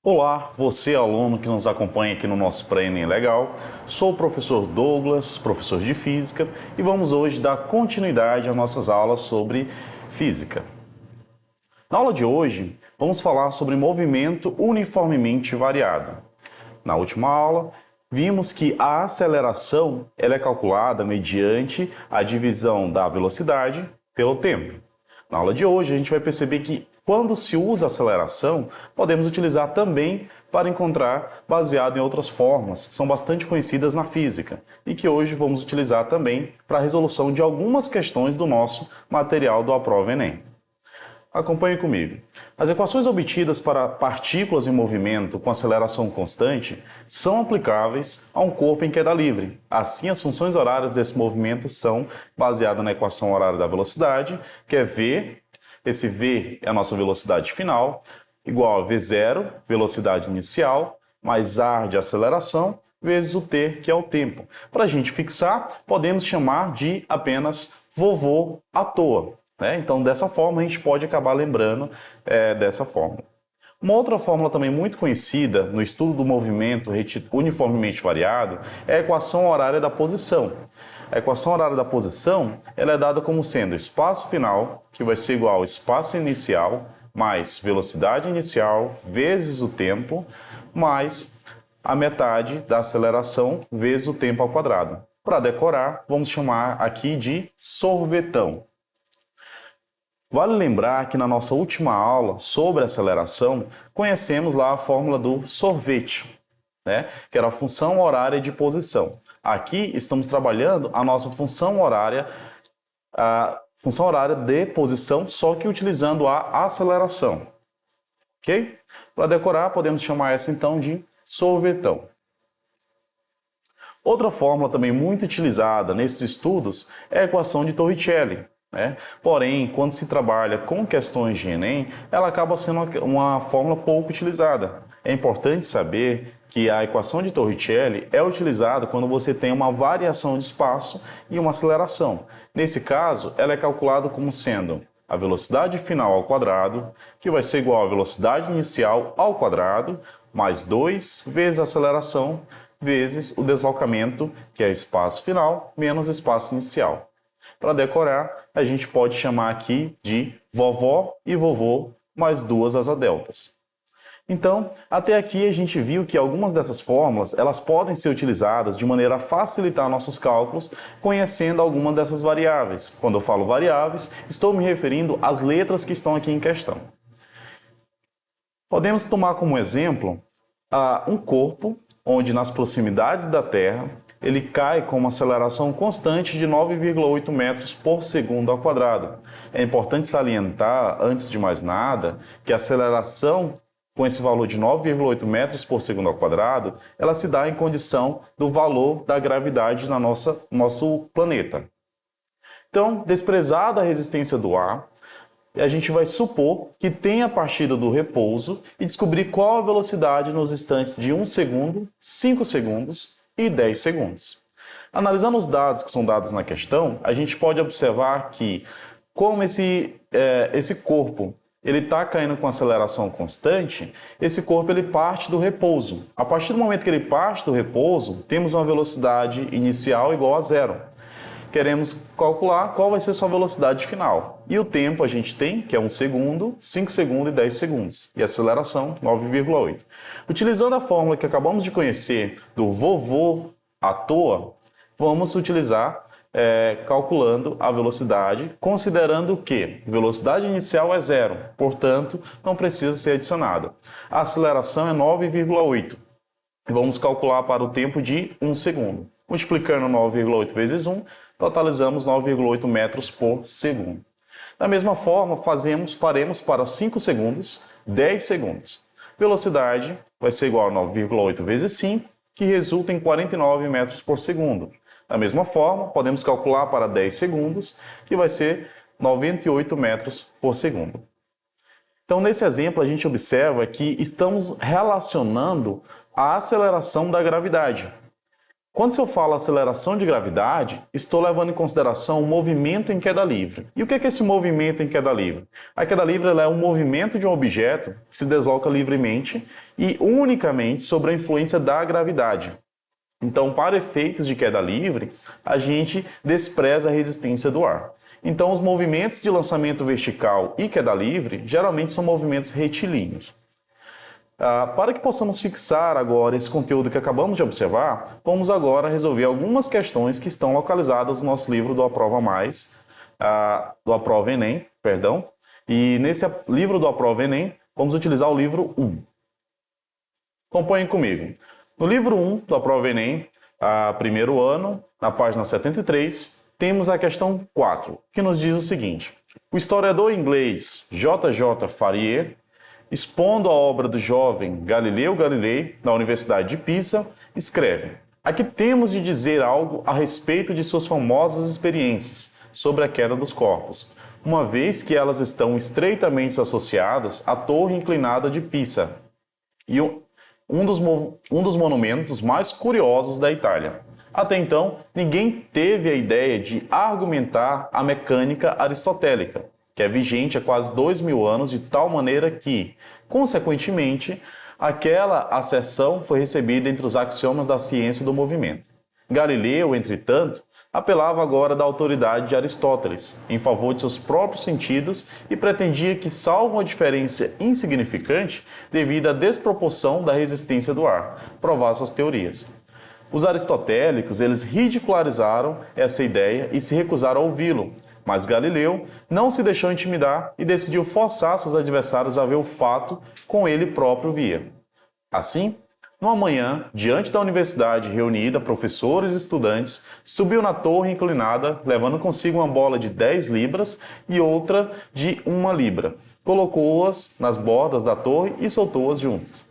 Olá, você aluno que nos acompanha aqui no nosso Pré-ENEM Legal. Sou o professor Douglas, professor de Física, e vamos hoje dar continuidade às nossas aulas sobre Física. Na aula de hoje, vamos falar sobre movimento uniformemente variado. Na última aula, vimos que a aceleração ela é calculada mediante a divisão da velocidade pelo tempo. Na aula de hoje, a gente vai perceber que quando se usa aceleração, podemos utilizar também para encontrar baseado em outras fórmulas que são bastante conhecidas na física e que hoje vamos utilizar também para a resolução de algumas questões do nosso material do Aprova Enem. Acompanhe comigo. As equações obtidas para partículas em movimento com aceleração constante são aplicáveis a um corpo em queda livre. Assim, as funções horárias desse movimento são baseadas na equação horária da velocidade, que é V, esse V é a nossa velocidade final, igual a V0, velocidade inicial, mais A de aceleração, vezes o T, que é o tempo. Para a gente fixar, podemos chamar de apenas vovô à toa. Então, dessa forma, a gente pode acabar lembrando dessa fórmula. Uma outra fórmula também muito conhecida no estudo do movimento uniformemente variado é a equação horária da posição. A equação horária da posição ela é dada como sendo espaço final, que vai ser igual ao espaço inicial, mais velocidade inicial, vezes o tempo, mais a metade da aceleração, vezes o tempo ao quadrado. Para decorar, vamos chamar aqui de sorvetão. Vale lembrar que na nossa última aula sobre aceleração, conhecemos lá a fórmula do sorvete, que era a função horária de posição. Aqui estamos trabalhando a nossa função horária de posição, só que utilizando a aceleração. Ok? Para decorar, podemos chamar essa então de sorvetão. Outra fórmula também muito utilizada nesses estudos é a equação de Torricelli. Porém, quando se trabalha com questões de Enem, ela acaba sendo uma fórmula pouco utilizada. É importante saber que a equação de Torricelli é utilizada quando você tem uma variação de espaço e uma aceleração. Nesse caso, ela é calculada como sendo a velocidade final ao quadrado, que vai ser igual à velocidade inicial ao quadrado, mais 2 vezes a aceleração, vezes o deslocamento, que é espaço final, menos espaço inicial. Para decorar, a gente pode chamar aqui de vovó e vovô mais duas asa deltas. Então, até aqui a gente viu que algumas dessas fórmulas elas podem ser utilizadas de maneira a facilitar nossos cálculos, conhecendo algumas dessas variáveis. Quando eu falo variáveis, estou me referindo às letras que estão aqui em questão. Podemos tomar como exemplo um corpo onde nas proximidades da Terra ele cai com uma aceleração constante de 9,8 metros por segundo ao quadrado. É importante salientar, antes de mais nada, que a aceleração com esse valor de 9,8 metros por segundo ao quadrado, ela se dá em condição do valor da gravidade no nosso planeta. Então, desprezada a resistência do ar, a gente vai supor que tenha partido do repouso e descobrir qual a velocidade nos instantes de 1 segundo, 5 segundos e 10 segundos. Analisando os dados que são dados na questão, a gente pode observar que, como esse corpo ele está caindo com aceleração constante, esse corpo ele parte do repouso. A partir do momento que ele parte do repouso, temos uma velocidade inicial igual a zero. Queremos calcular qual vai ser sua velocidade final. E o tempo a gente tem, que é 1 segundo, 5 segundos e 10 segundos. E a aceleração, 9,8. Utilizando a fórmula que acabamos de conhecer do vovô à toa, vamos utilizar calculando a velocidade, considerando que velocidade inicial é zero, portanto, não precisa ser adicionada. A aceleração é 9,8. Vamos calcular para o tempo de 1 segundo. Multiplicando 9,8 vezes 1, totalizamos 9,8 metros por segundo. Da mesma forma, faremos para 5 segundos, 10 segundos. Velocidade vai ser igual a 9,8 vezes 5, que resulta em 49 metros por segundo. Da mesma forma, podemos calcular para 10 segundos, que vai ser 98 metros por segundo. Então, nesse exemplo, a gente observa que estamos relacionando a aceleração da gravidade. Quando eu falo aceleração de gravidade, estou levando em consideração o movimento em queda livre. E o que é esse movimento em queda livre? A queda livre é um movimento de um objeto que se desloca livremente e unicamente sob a influência da gravidade. Então, para efeitos de queda livre, a gente despreza a resistência do ar. Então, os movimentos de lançamento vertical e queda livre geralmente são movimentos retilíneos. Para que possamos fixar agora esse conteúdo que acabamos de observar, vamos agora resolver algumas questões que estão localizadas no nosso livro do Aprova Mais, do Aprova Enem, perdão. E nesse livro do Aprova Enem, vamos utilizar o livro 1. Acompanhem comigo. No livro 1 do Aprova Enem, primeiro ano, na página 73, temos a questão 4, que nos diz o seguinte: o historiador inglês J.J. Faurier, expondo a obra do jovem Galileu Galilei, na Universidade de Pisa, escreve: aqui temos de dizer algo a respeito de suas famosas experiências sobre a queda dos corpos, uma vez que elas estão estreitamente associadas à Torre Inclinada de Pisa, e um dos monumentos mais curiosos da Itália. Até então, ninguém teve a ideia de argumentar a mecânica aristotélica, que é vigente há quase 2000 anos, de tal maneira que, consequentemente, aquela asserção foi recebida entre os axiomas da ciência do movimento. Galileu, entretanto, apelava agora da autoridade de Aristóteles, em favor de seus próprios sentidos, e pretendia que, salvo uma diferença insignificante, devido à desproporção da resistência do ar, provar suas teorias. Os aristotélicos, eles ridicularizaram essa ideia e se recusaram a ouvi-lo, mas Galileu não se deixou intimidar e decidiu forçar seus adversários a ver o fato como ele próprio via. Assim, numa manhã, diante da universidade reunida, professores e estudantes, subiu na torre inclinada, levando consigo uma bola de 10 libras e outra de 1 libra. Colocou-as nas bordas da torre e soltou-as juntas.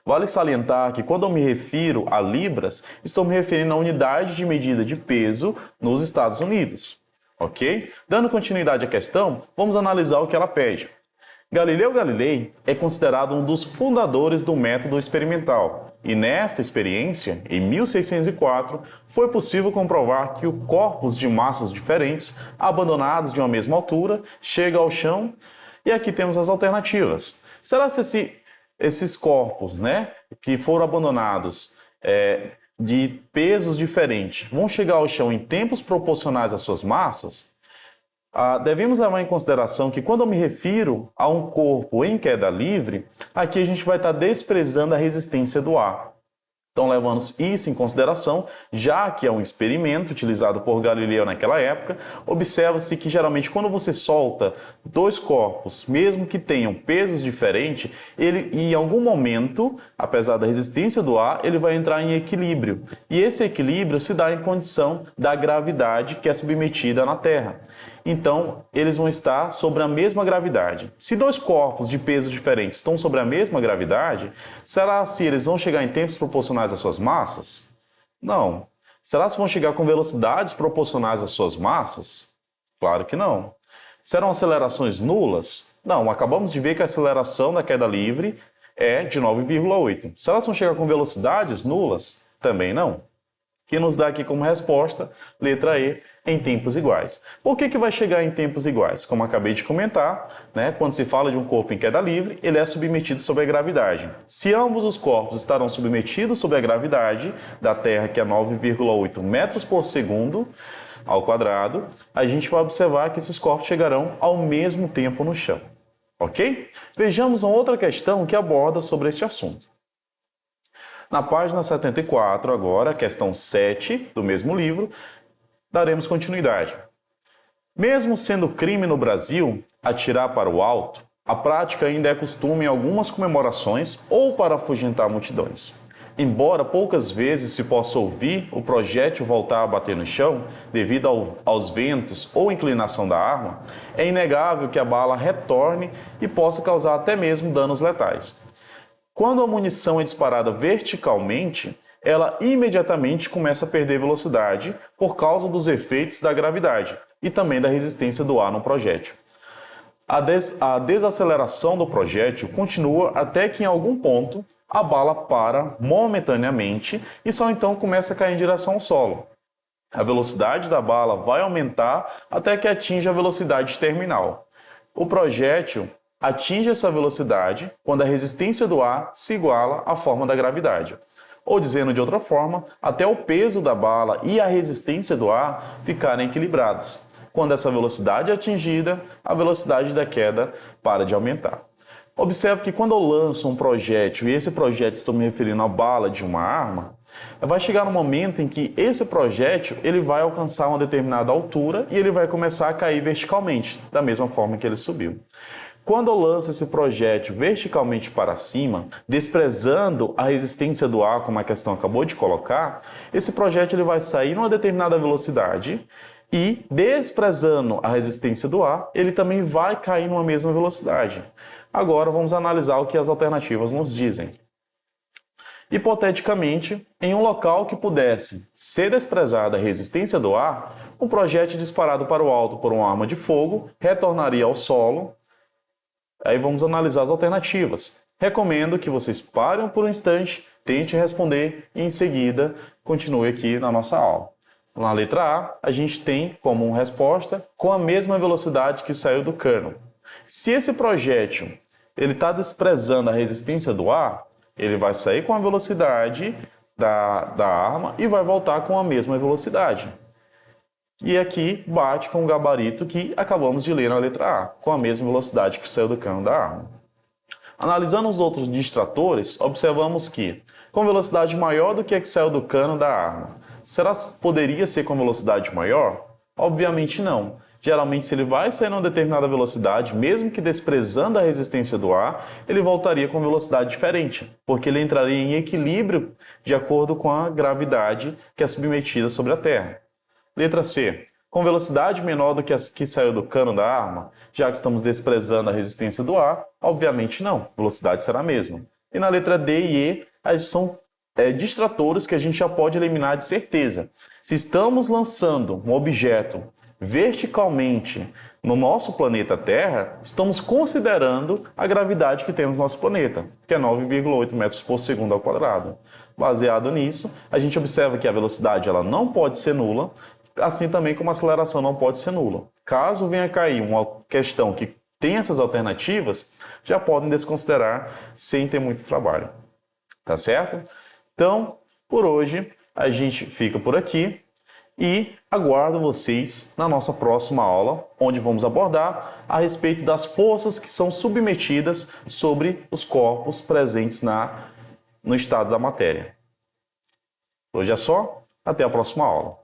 Vale salientar que quando eu me refiro a libras, estou me referindo à unidade de medida de peso nos Estados Unidos. Ok? Dando continuidade à questão, vamos analisar o que ela pede. Galileu Galilei é considerado um dos fundadores do método experimental, e nesta experiência, em 1604, foi possível comprovar que o corpos de massas diferentes, abandonados de uma mesma altura, chega ao chão, e aqui temos as alternativas. Será que esses corpos, que foram abandonados de pesos diferentes, vão chegar ao chão em tempos proporcionais às suas massas? Devemos levar em consideração que quando eu me refiro a um corpo em queda livre, aqui a gente vai estar desprezando a resistência do ar. Então, levando isso em consideração, já que é um experimento utilizado por Galileu naquela época, observa-se que geralmente quando você solta dois corpos, mesmo que tenham pesos diferentes, ele em algum momento, apesar da resistência do ar, ele vai entrar em equilíbrio. E esse equilíbrio se dá em condição da gravidade que é submetida na Terra. Então, eles vão estar sobre a mesma gravidade. Se dois corpos de pesos diferentes estão sobre a mesma gravidade, será se eles vão chegar em tempos proporcionais às suas massas? Não. Será se vão chegar com velocidades proporcionais às suas massas? Claro que não. Serão acelerações nulas? Não. Acabamos de ver que a aceleração da queda livre é de 9,8. Será se vão chegar com velocidades nulas? Também não. Que nos dá aqui como resposta, letra E, em tempos iguais. Por que vai chegar em tempos iguais? Como acabei de comentar, quando se fala de um corpo em queda livre, ele é submetido sob a gravidade. Se ambos os corpos estarão submetidos sob a gravidade da Terra, que é 9,8 metros por segundo ao quadrado, a gente vai observar que esses corpos chegarão ao mesmo tempo no chão. Ok? Vejamos uma outra questão que aborda sobre este assunto. Na página 74, agora, questão 7 do mesmo livro, daremos continuidade. Mesmo sendo crime no Brasil atirar para o alto, a prática ainda é costume em algumas comemorações ou para afugentar multidões. Embora poucas vezes se possa ouvir o projétil voltar a bater no chão, devido aos ventos ou inclinação da arma, é inegável que a bala retorne e possa causar até mesmo danos letais. Quando a munição é disparada verticalmente, ela imediatamente começa a perder velocidade por causa dos efeitos da gravidade e também da resistência do ar no projétil. A desaceleração do projétil continua até que em algum ponto a bala para momentaneamente e só então começa a cair em direção ao solo. A velocidade da bala vai aumentar até que atinja a velocidade terminal. O projétil atinge essa velocidade quando a resistência do ar se iguala à forma da gravidade. Ou dizendo de outra forma, até o peso da bala e a resistência do ar ficarem equilibrados. Quando essa velocidade é atingida, a velocidade da queda para de aumentar. Observe que quando eu lanço um projétil, e esse projétil estou me referindo à bala de uma arma, vai chegar um momento em que esse projétil ele vai alcançar uma determinada altura e ele vai começar a cair verticalmente, da mesma forma que ele subiu. Quando eu lanço esse projétil verticalmente para cima, desprezando a resistência do ar, como a questão acabou de colocar, esse projétil ele vai sair numa determinada velocidade e, desprezando a resistência do ar, ele também vai cair numa mesma velocidade. Agora vamos analisar o que as alternativas nos dizem. Hipoteticamente, em um local que pudesse ser desprezada a resistência do ar, um projétil disparado para o alto por uma arma de fogo retornaria ao solo. Aí vamos analisar as alternativas. Recomendo que vocês parem por um instante, tentem responder e em seguida continue aqui na nossa aula. Na letra A gente tem como resposta com a mesma velocidade que saiu do cano. Se esse projétil ele está desprezando a resistência do ar, ele vai sair com a velocidade da arma e vai voltar com a mesma velocidade. E aqui bate com o gabarito que acabamos de ler na letra A, com a mesma velocidade que saiu do cano da arma. Analisando os outros distratores, observamos que, com velocidade maior do que a que saiu do cano da arma, poderia ser com velocidade maior? Obviamente não. Geralmente, se ele vai sair em uma determinada velocidade, mesmo que desprezando a resistência do ar, ele voltaria com velocidade diferente, porque ele entraria em equilíbrio de acordo com a gravidade que é submetida sobre a Terra. Letra C. Com velocidade menor do que a que saiu do cano da arma, já que estamos desprezando a resistência do ar, obviamente não, a velocidade será a mesma. E na letra D e E, são distratores que a gente já pode eliminar de certeza. Se estamos lançando um objeto verticalmente no nosso planeta Terra, estamos considerando a gravidade que temos no nosso planeta, que é 9,8 metros por segundo ao quadrado. Baseado nisso, a gente observa que a velocidade ela não pode ser nula, assim também como a aceleração não pode ser nula. Caso venha cair uma questão que tem essas alternativas, já podem desconsiderar sem ter muito trabalho. Tá certo? Então, por hoje, a gente fica por aqui e aguardo vocês na nossa próxima aula, onde vamos abordar a respeito das forças que são submetidas sobre os corpos presentes no estado da matéria. Hoje é só, até a próxima aula.